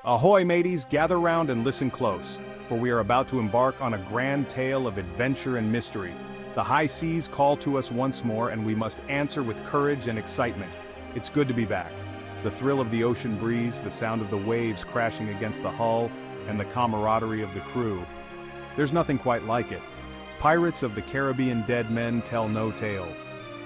Ahoy mateys, gather round and listen close, for we are about to embark on a grand tale of adventure and mystery. The high seas call to us once more and we must answer with courage and excitement. It's good to be back. The thrill of the ocean breeze, the sound of the waves crashing against the hull, and the camaraderie of the crew. There's nothing quite like it. Pirates of the Caribbean Dead Men Tell No Tales.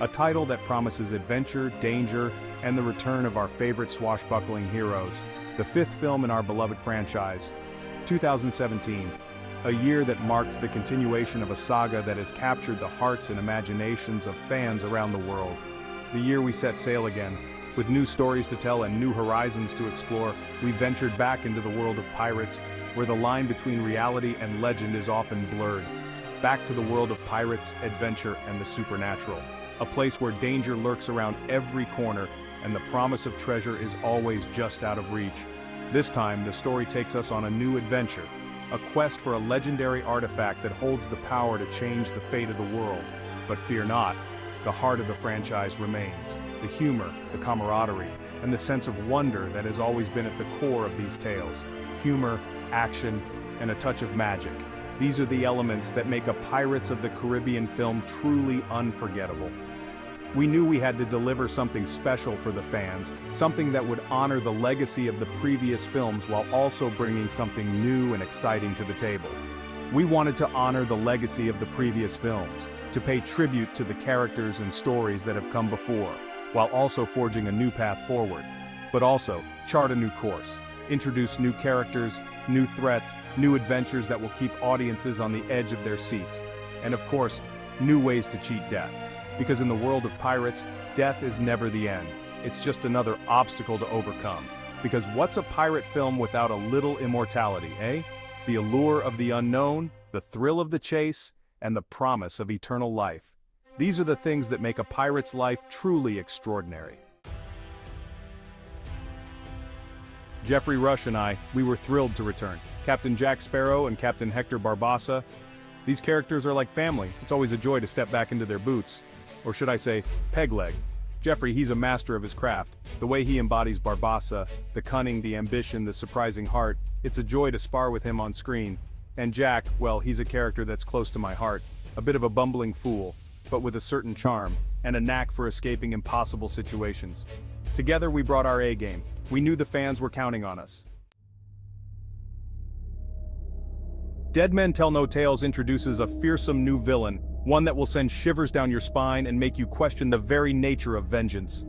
A title that promises adventure, danger, and the return of our favorite swashbuckling heroes. The fifth film in our beloved franchise. 2017. A year that marked the continuation of a saga that has captured the hearts and imaginations of fans around the world. The year we set sail again. With new stories to tell and new horizons to explore, we ventured back into the world of pirates, where the line between reality and legend is often blurred. Back to the world of pirates, adventure, and the supernatural. A place where danger lurks around every corner, and the promise of treasure is always just out of reach. This time, the story takes us on a new adventure. A quest for a legendary artifact that holds the power to change the fate of the world. But fear not, the heart of the franchise remains. The humor, the camaraderie, and the sense of wonder that has always been at the core of these tales. Humor, action, and a touch of magic. These are the elements that make a Pirates of the Caribbean film truly unforgettable. We knew we had to deliver something special for the fans, something that would honor the legacy of the previous films while also bringing something new and exciting to the table. We wanted to honor the legacy of the previous films, to pay tribute to the characters and stories that have come before, while also forging a new path forward. But also, chart a new course, introduce new characters, new threats, new adventures that will keep audiences on the edge of their seats. And of course, new ways to cheat death. Because in the world of pirates, death is never the end. It's just another obstacle to overcome. Because what's a pirate film without a little immortality, eh? The allure of the unknown, the thrill of the chase, and the promise of eternal life. These are the things that make a pirate's life truly extraordinary. Geoffrey Rush and I, we were thrilled to return. Captain Jack Sparrow and Captain Hector Barbossa. These characters are like family. It's always a joy to step back into their boots. Or should I say, peg leg. Geoffrey, he's a master of his craft. The way he embodies Barbossa, the cunning, the ambition, the surprising heart, it's a joy to spar with him on screen. And Jack, well, he's a character that's close to my heart. A bit of a bumbling fool, but with a certain charm, and a knack for escaping impossible situations. Together we brought our A-game. We knew the fans were counting on us. Dead Men Tell No Tales introduces a fearsome new villain, one that will send shivers down your spine and make you question the very nature of vengeance.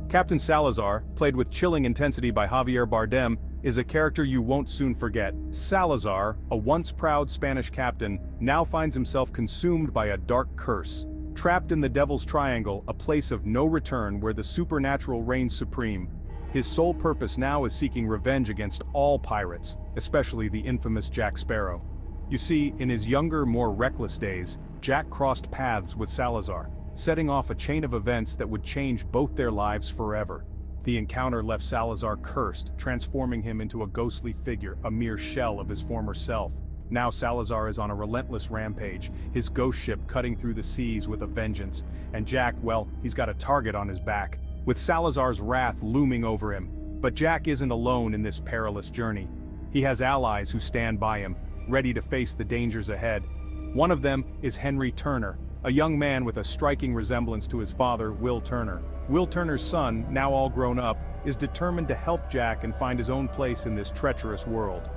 Captain Salazar, played with chilling intensity by Javier Bardem, is a character you won't soon forget. Salazar, a once proud Spanish captain, now finds himself consumed by a dark curse. Trapped in the Devil's Triangle, a place of no return where the supernatural reigns supreme. His sole purpose now is seeking revenge against all pirates, especially the infamous Jack Sparrow. You see, in his younger, more reckless days, Jack crossed paths with Salazar, setting off a chain of events that would change both their lives forever. The encounter left Salazar cursed, transforming him into a ghostly figure, a mere shell of his former self. Now Salazar is on a relentless rampage, his ghost ship cutting through the seas with a vengeance. And Jack, well, he's got a target on his back, with Salazar's wrath looming over him. But Jack isn't alone in this perilous journey. He has allies who stand by him, ready to face the dangers ahead. One of them is Henry Turner, a young man with a striking resemblance to his father, Will Turner. Will Turner's son, now all grown up, is determined to help Jack and find his own place in this treacherous world.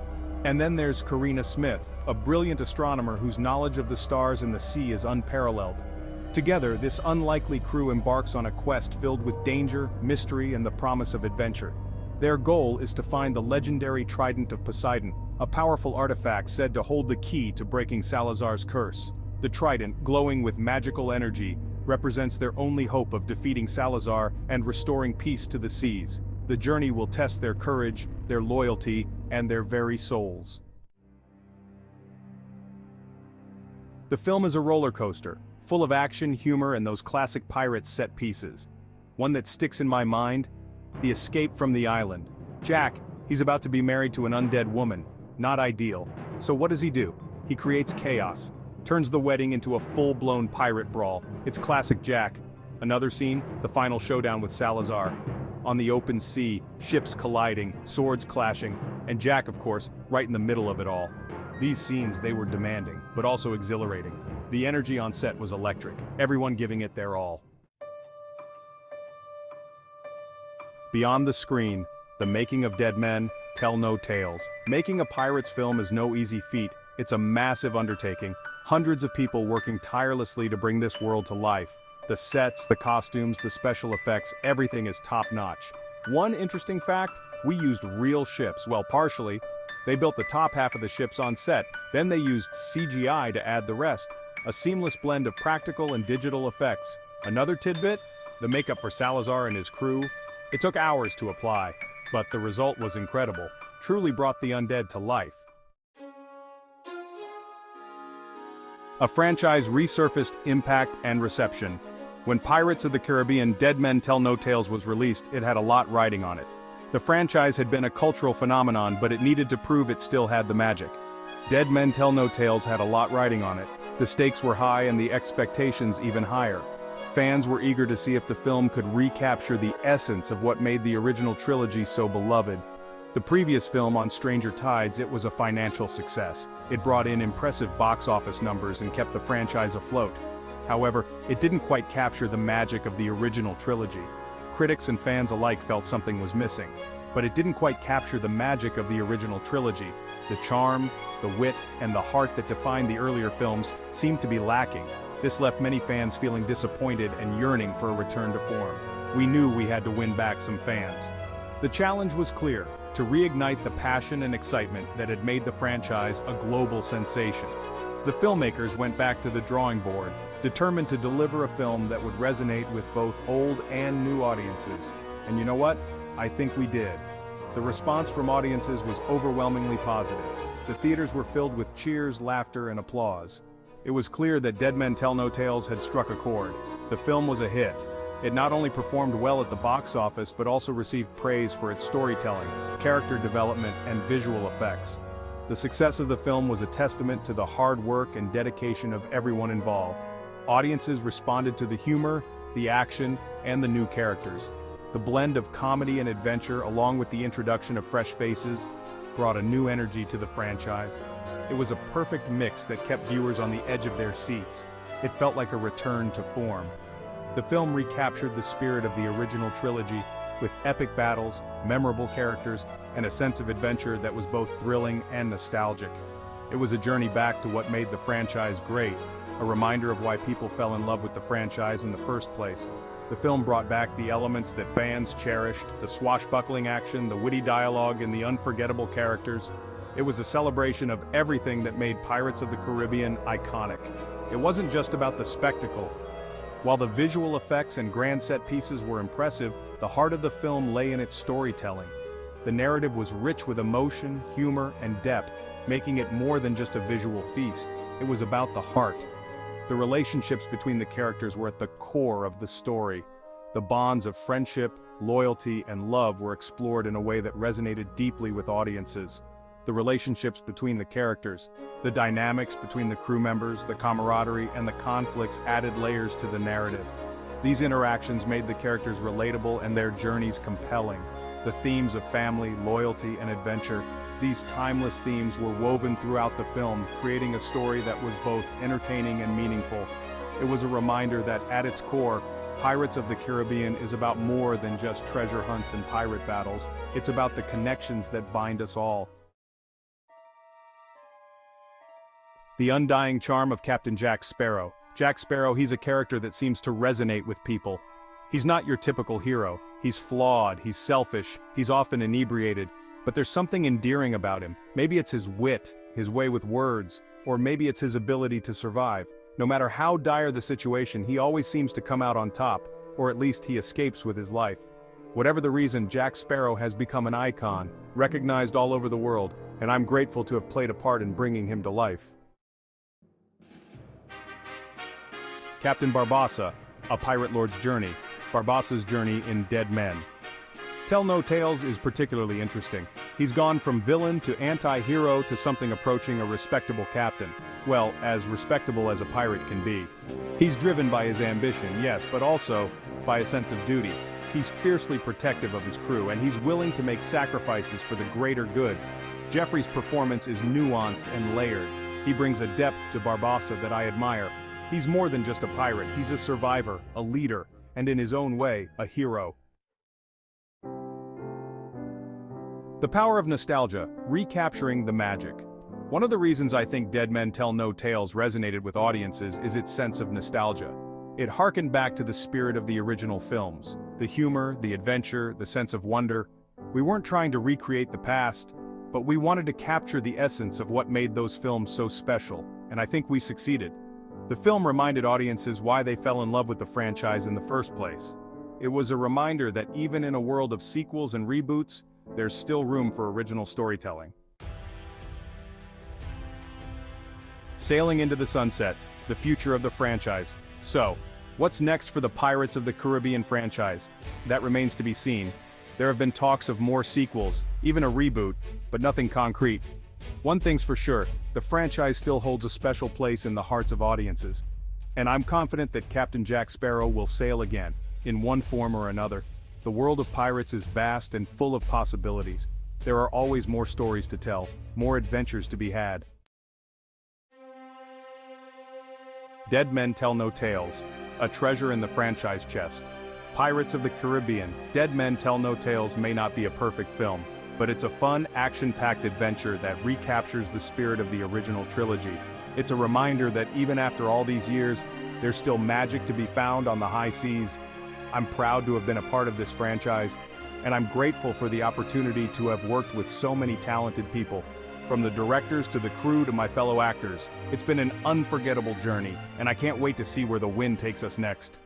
And then there's Carina Smyth, a brilliant astronomer whose knowledge of the stars and the sea is unparalleled. Together, this unlikely crew embarks on a quest filled with danger, mystery, and the promise of adventure. Their goal is to find the legendary Trident of Poseidon, a powerful artifact said to hold the key to breaking Salazar's curse. The Trident, glowing with magical energy, represents their only hope of defeating Salazar and restoring peace to the seas. The journey will test their courage, their loyalty, and their very souls. The film is a roller coaster, full of action, humor, and those classic pirate set pieces. One that sticks in my mind: the escape from the island. Jack, he's about to be married to an undead woman. Not ideal. So what does he do? He creates chaos, turns the wedding into a full-blown pirate brawl. It's classic Jack. Another scene, the final showdown with Salazar. On the open sea, ships colliding, swords clashing. And Jack, of course, right in the middle of it all. These scenes, they were demanding, but also exhilarating. The energy on set was electric, everyone giving it their all. Beyond the screen, the making of Dead Men tell no tales. Making a pirates film is no easy feat, it's a massive undertaking. Hundreds of people working tirelessly to bring this world to life. The sets, the costumes, the special effects, everything is top-notch. One interesting fact, we used real ships, well, partially. They built the top half of the ships on set, then they used CGI to add the rest. A seamless blend of practical and digital effects. Another tidbit, the makeup for Salazar and his crew. It took hours to apply, but the result was incredible. Truly brought the undead to life. A franchise resurfaced impact and reception. When Pirates of the Caribbean Dead Men Tell No Tales was released, it had a lot riding on it. The franchise had been a cultural phenomenon, but it needed to prove it still had the magic. Dead Men Tell No Tales had a lot riding on it. The stakes were high and the expectations even higher. Fans were eager to see if the film could recapture the essence of what made the original trilogy so beloved. The previous film on Stranger Tides, it was a financial success. It brought in impressive box office numbers and kept the franchise afloat. However, it didn't quite capture the magic of the original trilogy. Critics and fans alike felt something was missing. But it didn't quite capture the magic of the original trilogy. The charm, the wit, and the heart that defined the earlier films seemed to be lacking. This left many fans feeling disappointed and yearning for a return to form. We knew we had to win back some fans. The challenge was clear, to reignite the passion and excitement that had made the franchise a global sensation. The filmmakers went back to the drawing board, determined to deliver a film that would resonate with both old and new audiences. And you know what? I think we did. The response from audiences was overwhelmingly positive. The theaters were filled with cheers, laughter, and applause. It was clear that Dead Men Tell No Tales had struck a chord. The film was a hit. It not only performed well at the box office but also received praise for its storytelling, character development, and visual effects. The success of the film was a testament to the hard work and dedication of everyone involved. Audiences responded to the humor, the action, and the new characters. The blend of comedy and adventure, along with the introduction of fresh faces, brought a new energy to the franchise. It was a perfect mix that kept viewers on the edge of their seats. It felt like a return to form. The film recaptured the spirit of the original trilogy, with epic battles, memorable characters, and a sense of adventure that was both thrilling and nostalgic. It was a journey back to what made the franchise great, a reminder of why people fell in love with the franchise in the first place. The film brought back the elements that fans cherished, the swashbuckling action, the witty dialogue, and the unforgettable characters. It was a celebration of everything that made Pirates of the Caribbean iconic. It wasn't just about the spectacle. While the visual effects and grand set pieces were impressive, the heart of the film lay in its storytelling. The narrative was rich with emotion, humor, and depth, making it more than just a visual feast. It was about the heart. The relationships between the characters were at the core of the story. The bonds of friendship, loyalty, and love were explored in a way that resonated deeply with audiences. The relationships between the characters, the dynamics between the crew members, the camaraderie, and the conflicts added layers to the narrative. These interactions made the characters relatable and their journeys compelling. The themes of family, loyalty, and adventure, these timeless themes were woven throughout the film, creating a story that was both entertaining and meaningful. It was a reminder that, at its core, Pirates of the Caribbean is about more than just treasure hunts and pirate battles. It's about the connections that bind us all. The undying charm of Captain Jack Sparrow. Jack Sparrow, he's a character that seems to resonate with people. He's not your typical hero. He's flawed, he's selfish, he's often inebriated, but there's something endearing about him. Maybe it's his wit, his way with words, or maybe it's his ability to survive. No matter how dire the situation, he always seems to come out on top, or at least he escapes with his life. Whatever the reason, Jack Sparrow has become an icon, recognized all over the world, and I'm grateful to have played a part in bringing him to life. Captain Barbossa, A Pirate Lord's Journey. Barbossa's journey in Dead Men. Tell No Tales is particularly interesting. He's gone from villain to anti-hero to something approaching a respectable captain. Well, as respectable as a pirate can be. He's driven by his ambition, yes, but also by a sense of duty. He's fiercely protective of his crew, and he's willing to make sacrifices for the greater good. Geoffrey's performance is nuanced and layered. He brings a depth to Barbossa that I admire. He's more than just a pirate, he's a survivor, a leader, and in his own way, a hero. The power of nostalgia, recapturing the magic. One of the reasons I think Dead Men Tell No Tales resonated with audiences is its sense of nostalgia. It harkened back to the spirit of the original films. The humor, the adventure, the sense of wonder. We weren't trying to recreate the past, but we wanted to capture the essence of what made those films so special, and I think we succeeded. The film reminded audiences why they fell in love with the franchise in the first place. It was a reminder that even in a world of sequels and reboots, there's still room for original storytelling. Sailing into the sunset, the future of the franchise. So, what's next for the Pirates of the Caribbean franchise? That remains to be seen. There have been talks of more sequels, even a reboot, but nothing concrete. One thing's for sure, the franchise still holds a special place in the hearts of audiences. And I'm confident that Captain Jack Sparrow will sail again, in one form or another. The world of pirates is vast and full of possibilities. There are always more stories to tell, more adventures to be had. Dead Men Tell No Tales, a treasure in the franchise chest. Pirates of the Caribbean, Dead Men Tell No Tales may not be a perfect film, but it's a fun, action-packed adventure that recaptures the spirit of the original trilogy. It's a reminder that even after all these years, there's still magic to be found on the high seas. I'm proud to have been a part of this franchise, and I'm grateful for the opportunity to have worked with so many talented people. From the directors to the crew to my fellow actors, it's been an unforgettable journey, and I can't wait to see where the wind takes us next.